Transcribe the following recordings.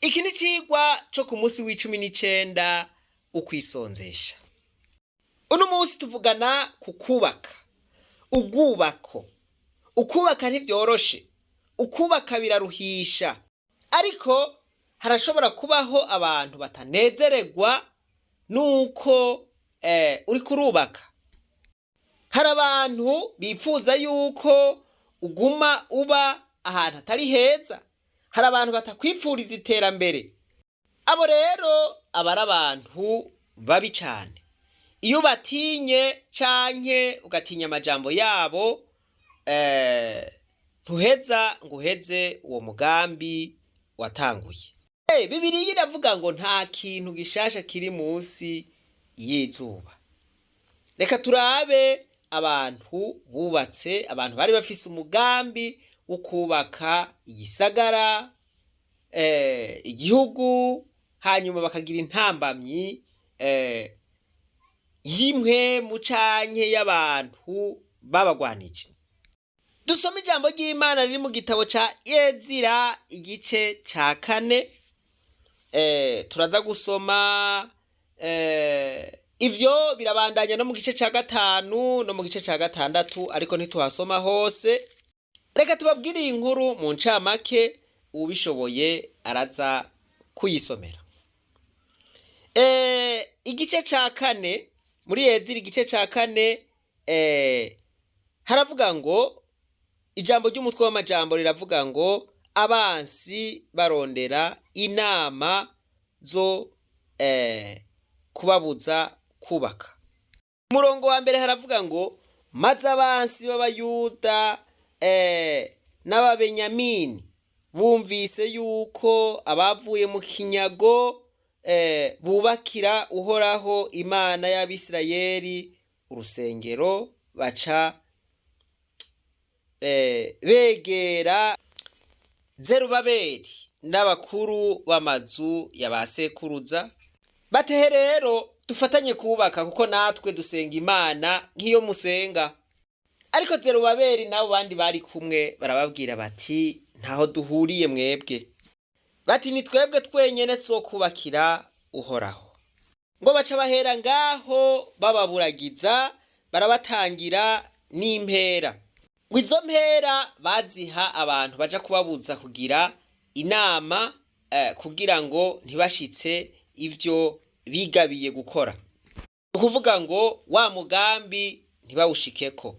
Iki ni cigwa co ku munsi w'icumi n'icenda ukwisonzesha. Uno munsi tuvugana ku kubaka. Ugwubako. Ukubaka ntivyoroshe. Ukubaka biraruhisha. Ariko harashobora kubaho abantu batanezererwa nuko uriko urubaka. Hari abantu bipfuza yuko uguma uba ahantu atari heza. Hari abantu batakwipfuriza iterambere. Abo rero aba ari abantu babi cane. Iyo ubatinye canke ugatinya amajambo yabo, ntuheza ngo uheze uwo mugambi watanguye. Bibiliya iravuga ngo nta kintu gishasha kiri munsi y'izuba. Reka turabe abantu bubatse, abantu bari bafise umugambi wo kubaka igisagara, igihugu, hanyuma bakagira intambamyi y'impwemu canke y'abantu babagwanije. Dusoma ijambo ry'Imana riri mu gitabo ca Ezira igice ca 4. Turaza gusoma ivyo birabandanya no mu gice ca 5 no mu gice ca 6, ariko ntituhasoma hose. Reka tubabwire iyi nkuru mu ncamake, ubishoboye araza kuyisomera. Igice ca 4 muri Ezira igice ca 4 haravuga ngo, ijambo ry'umutwe w'amajambo riravuga ngo abansi barondera inama zo kubabuza kubaka. Umurongo wa mbere haravuga ngo maze abansi b'Abayuda n'Ababenyamini bumvise yuko abavuye mu kinyago bubakira Uhoraho Imana y'Abisirayeli urusengero, baca begera Zerubabeli n'abakuru b'amazu ya ba sekuruza, batehe rero dufatanye kubaka kuko natwe dusenga Imana nk'iyo musenga. Ariko Zerubabeli n'abo bandi bari kumwe barababwira bati ntaho duhuriye mwebwe. Bati ni twebwe twenyene twokubakira Uhoraho. Ngo baca bahera ngaho bababuragiza, barabatangira n'impera. Ngo izo mpera baziha abantu baja kubabuza kugira inama, kugira ngo ntibashitse ivyo bigabiye gukora. Ukuvuga ngo wa mugambi ntibawushikeko.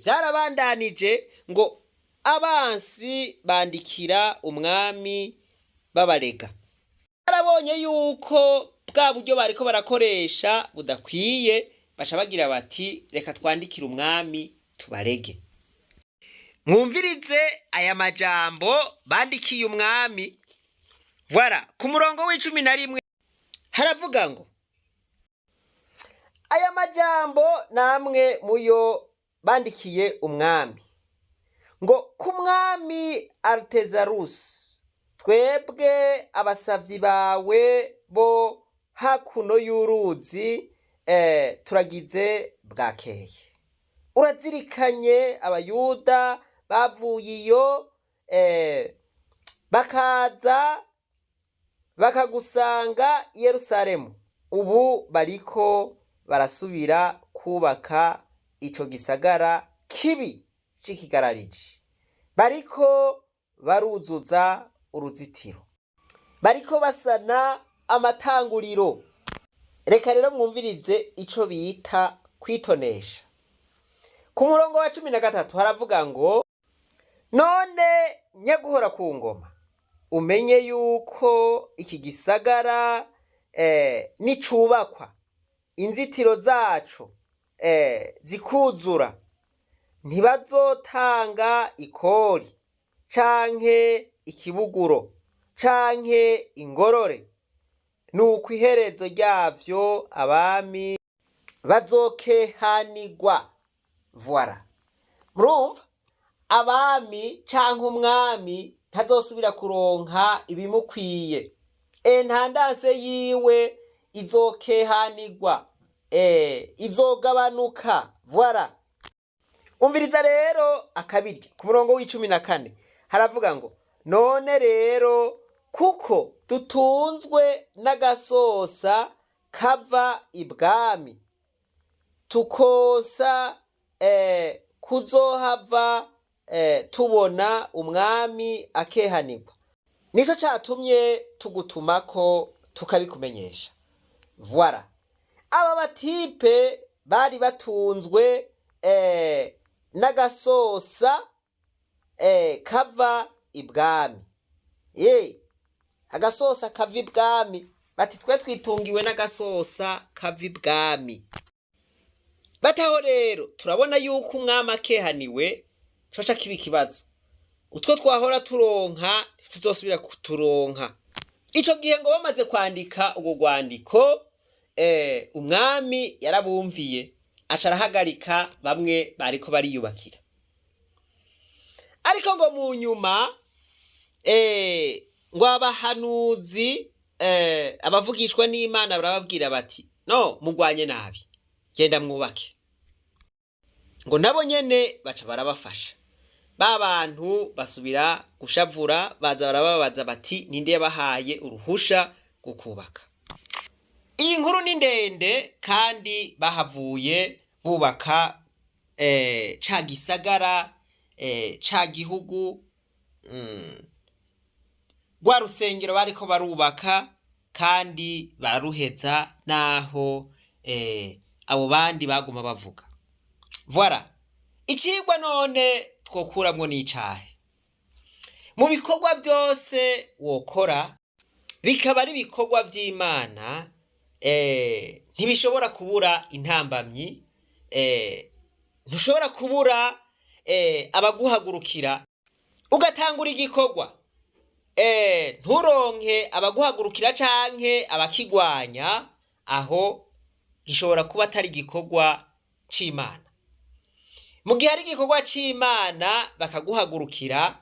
Vyarabandanije ngo abansi bandikira umwami babarega. Barabonye yuko bwa buryo bariko barakoresha budakwiye, baca bagira bati reka twandikire umwami tubarege. Mwumvirize aya majambo bandikiye umwami. Voilà, ku murongo w'11 haravuga ngo aya majambo namwe muyo bandikiye umwami, ngo ku mwami Artezarusi, twebwe abasavyi bawe bo hakuno y'uruzi turagize bwakeye. Urazirikanye Abayuda bavuye iyo bakaza bakagusanga i Yerusalemu. Ubu bariko barasubira kubaka ico gisagara kibi c'ikigarariji. Bariko baruzuza uruzitiro. Bariko basana amatanguriro. Reka rero mwumvirize ico bita kwitonesha. Ku murongo wa 13 haravuga ngo none nyaguhora ku ngoma, umenye yuko iki gisagara nicubakwa, inzitiro zacu zikuzura, ntibazotanga ikori canke ikibuguro canke ingorore. Nuko iherezo ryavyo abami bazokehanigwa. Voilà. Murumva? Abami canke umwami ntazosubira kuronka ibimukwiye. Ntandanse yiwe izokehanigwa, izogabanuka. Voilà. Umviriza rero akabirya ku murongo w'14 haravuga ngo none rero dutunzwe n'agasosa kava ibwami, tukosa kuzohava tubona umwami akehanirwa. Nico catumye tugutumako tukabikumenyesha. Voilà. Aba batipe bari batunzwe n'agasosa kava ibwami. Agasosa kava ibwami. Bati twe twitungiwe n'agasosa kava ibwami. Bataho rero turabona yuko umwami akehaniwe coca kiba ikibazo. Utwo twahora turonka ntituzosubira kuturonka. Ico gihe ngo bamaze kwandika ubwo rwandiko, umwami yarabumviye aca arahagarika bamwe bariko bariyubakira. Ariko ngo mu nyuma ngo abahanuzi abavugishwa n'Imana barababwira bati no mugwanye nabi, genda mwubake. Ngo nabo nyene baca barabafasha. Ba bantu basubira gushavura, baza barababaza bati ninde yabahaye uruhusha rwo kubaka. Iyi nkuru ni ndende kandi bahavuye bubaka ca gisagara, ca gihugu, rwa rusengero bariko barubaka kandi bararuheza naho abo bandi baguma bavuga. Voilà. Icigwa none twokuramwo n'icahe. Mu bikorwa byose wokora bikaba ari ibikorwa vy'Imana, ntibishobora kubura intambamyi, ntushobora kubura abaguhagurukira ugatangura igikorwa, nturonke abaguhagurukira canke abakigwanya, aho gishobora kuba atari igikorwa c'Imana. Mu gihe ari igikorwa c'Imana bakaguhagurukira,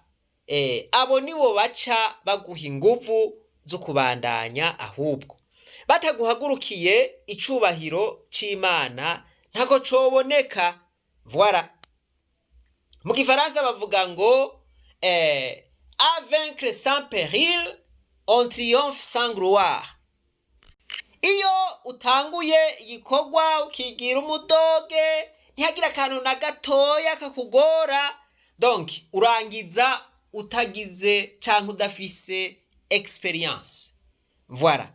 abo nibo baca baguha inguvu zo kubandanya. Ahubwo bataguhagurukiye icubahiro c'Imana ntako coboneka. Voilà. Mu gifaransa bavuga ngo à vaincre sans péril on triomphe sans gloire. Iyo utanguye igikorwa ukigira umudoge, ntihagira akantu na gatoya kakugora, donc urangiza utagize canke udafise experience. Voilà.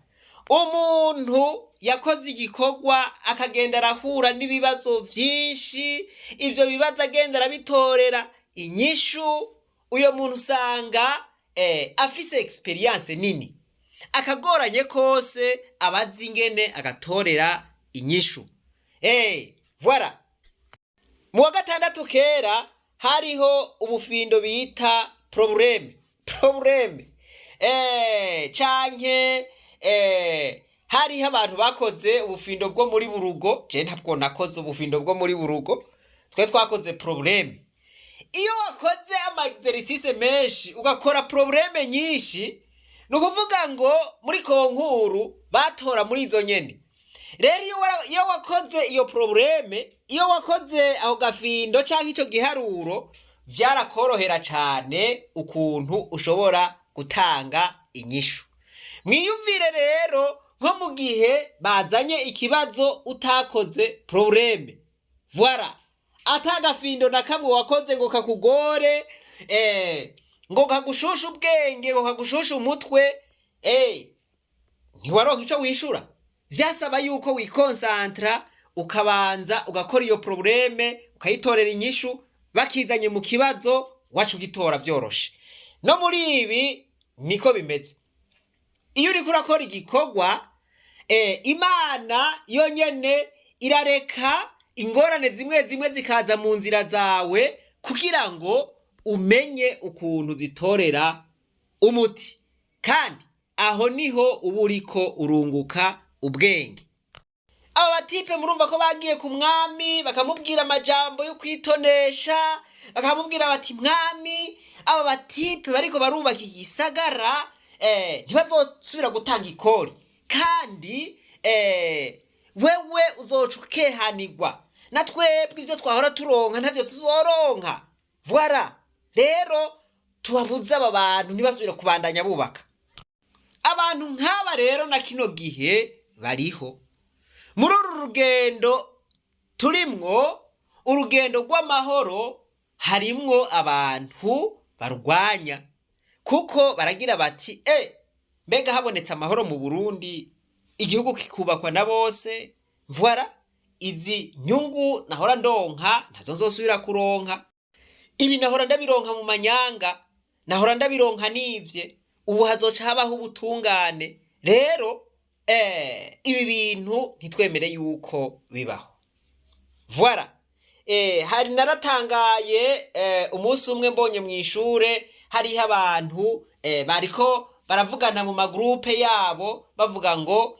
Umuntu yakoze igikorwa akagenda arahura n'ibibazo vyinshi, ivyo bibazo agenda arabitorera inyishu, uyo muntu usanga afise experience nini, akagoranye kose abazi ingene agatorera inyishu. Voilà. Mu wa gatandatu kera hariho ubufindo bita probleme canke hariho abantu bakoze ubufindo bwo muri burugo. Je ntabwo nakoze ubufindo bwo muri burugo, twe twakoze probleme. Iyo wakoze ama exercice menshi ugakora probleme nyinshi, nukuvuga ngo muri konkuru batora muri izo nyene. Rero iyo wakoze iyo probleme, iyo wakoze aho gafindo canke ico giharuro, vyarakorohera cane ukuntu ushobora gutanga inyishu. Mwiyumvire rero nko mu gihe bazanye ikibazo utakoze probleme. Voilà. Atagafindo na kamwe wakoze ngo kakugore, ngo kagushusha ubwenge, ngo kagushusha umutwe, ntiwaronka ico wishura. Vyasaba yuko wikonsantra ukabanza ugakora iyo probleme, ukayitorera inyishu, bakizanye mu kibazo wacu gitora vyoroshe. No muri ibi niko bimeze. Iyo uriko urakora igikorwa, Imana yonyene irareka ingorane zimwe zimwe zikaza mu nzira zawe kugira ngo umenye ukuntu zitorera umuti, kandi aho niho uba uriko urunguka ubwenge. Aba batipe murumva ko bagiye ku mwami bakamubwira amajambo yo kwitonesha, bakamubwira bati mwami, aba batipe bariko barubaka igisagara, ntibazosubira gutanga ikori, kandi wewe uzoca ukehanirwa, na twebwe ivyo twahora turonka ntavyo tuzoronka. Voilà. Rero tubabuze aba bantu ntibasubire kubandanya bubaka. abantu nk'aba rero na kino gihe bariho muri uru rugendo turimwo, urugendo rw'amahoro, harimwo abantu barwanya, kuko baragira bati mbega habonetse amahoro mu Burundi igihugu kikubakwa na bose, voilà, izi nyungu nahora ndonka ntazo nzosubira kuronka, ibi nahora ndabironka mu manyanga, nahora ndabironka nivye, ubu hazoca habaho ubutungane. Rero ibi bintu ntitwemere yuko bibaho, voilà. Hari naratangaye umunsi umwe mbonye mw'ishure hariho abantu bariko baravugana mu magroupe yabo bavuga ngo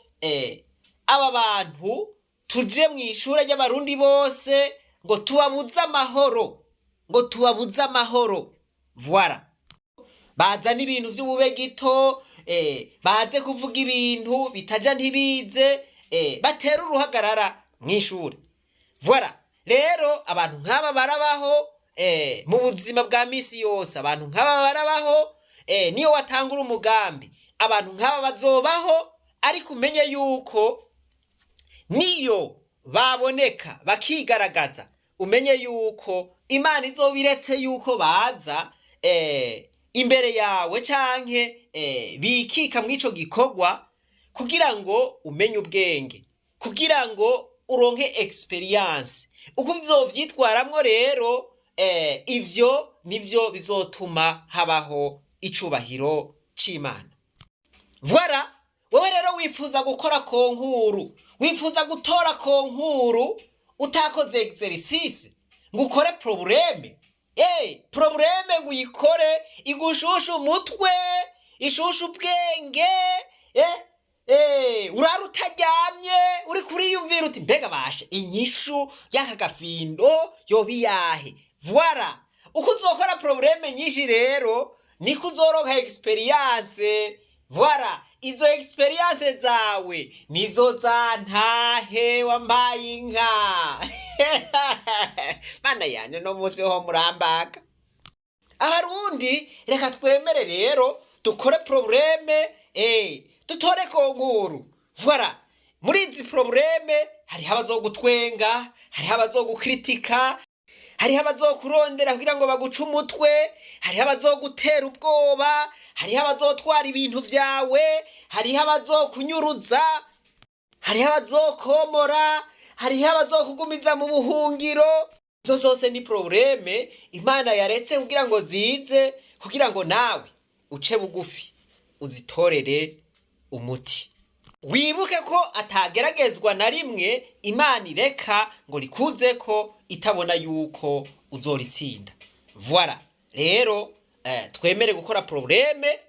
aba bantu tuje mw'ishure ry'abarundi bose ngo tubabuze amahoro, ngo tubabuze amahoro, voilà. Baza n'ibintu vy'ubube gito, baze kuvuga ibintu bitaja ntibize, batera uruhagarara mw'ishure, voilà. Rero abantu nk'aba barabaho mu buzima bwa misi yose, abantu nk'aba barabaho, niyo watangura umugambi abantu nk'aba bazobaho, ariko umenye yuko niyo baboneka bakigaragaza, umenye yuko Imana izobiretse yuko baza imbere yawe canke bikika mw'ico gikorwa kugira ngo umenye ubwenge, kugira ngo uronke experience. Uko uzovyitwaramwo rero ivyo nivyo bizotuma habaho icubahiro c'Imana, voilà. Wewe rero wifuza gukora konkuru, wifuza gutora konkuru utakoze exercice ngo ukore probleme, probleme ngo uyikore igushusha umutwe, ishusha ubwenge, urara utaryamye uri kuriyumvira uti mbega bashe inyishu y'aka gafindo yobi yahe, voilà. Uko uzokora probleme nyinshi rero niko uzoronka experience, voilà. Izo experience zawe nizo zantahe wambaye inka mana yanje no munsi ho murambaga. Abarundi reka twemere rero dukore probleme, dutore konkuru, voilà. Muri izi probleme hariho abazogutwenga, hariho abazogukritika, hariho abazokurondera kugira ngo baguce umutwe, hariho abazogutera ubwoba, hariho abazotwara ibintu vyawe, hariho abazokunyuruza, hariho abazokomora, hariho abazokugumiza mu buhungiro. Izo zose ni probleme Imana yaretse kugira ngo zize, kugira ngo nawe uce bugufi uzitorere umuti. Wibuke ko atageragezwa na rimwe Imana ireka ngo rikuze ko itabona yuko uzoritsinda, voilà. Rero twemere gukora probleme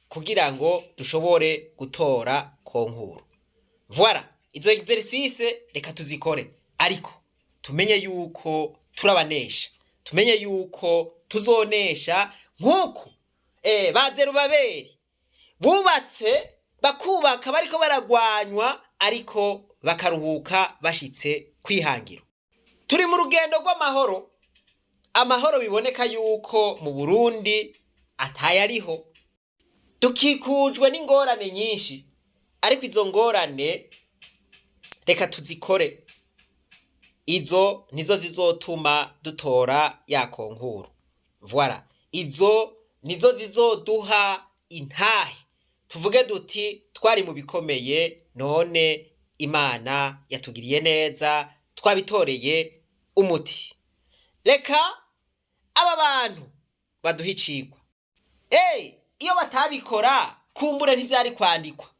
kugira ngo dushobore gutora konkuru, voilà. Izo exercice reka tuzikore, ariko tumenye yuko turabanesha, tumenye yuko tuzonesha nk'uko Bazerubabeli bubatse bakubaka bariko baragwanywa, ariko bakaruhuka bashitse kwihangiro. Turi mu rugendo rw'amahoro, amahoro biboneka yuko mu Burundi atayariho, tukikujwe n'ingorane nyinshi, ariko izo ngorane reka tuzikore, izo nizo zizotuma dutora ya konkuru, voilà. Izo nizo zizoduha intahe tuvuge duti twari mu bikomeye, none Imana yatugiriye neza, twabitoreye umuti. Reka aba bantu baduha icigwa, iyo batabikora kumbure ntivyari kwandikwa,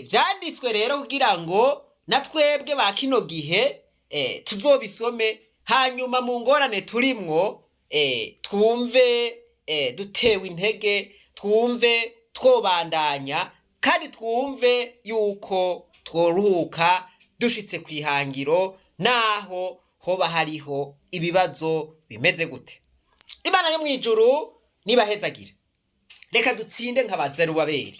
vyanditswe rero kugira ngo natwebwe ba kino gihe tuzobisome, hanyuma mu ngorane turimwo twumve dutewe intege, twumve twobandanya, kandi twumve yuko tworuhuka dushitse kwihangiro, naho hoba hariho ibibazo bimeze gute. Imana yo mwijuru nibahezagire. Reka dutsinde nka Bazerubabeli,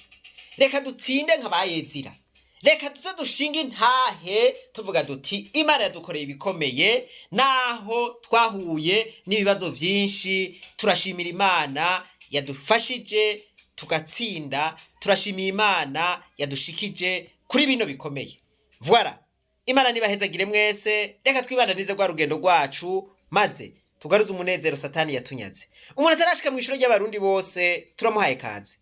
reka dutsinde nka Bayezira, reka tuze dushinga intahe tuvuga duti Imana yadukoreye ibikomeye, naho twahuye n'ibibazo vyinshi turashimira Imana yadufashije tugatsinda. Turashimiye Imana yadushikije kuri bino bikomeye. Voilà, Imana nibahezagire mwese. Reka twibandanize rwa rugendo rwacu maze tugaruze umunezero Satani yatunyaze. Umuntu atarashika mu ishuri ry'abarundi bose turamuhaye kaze.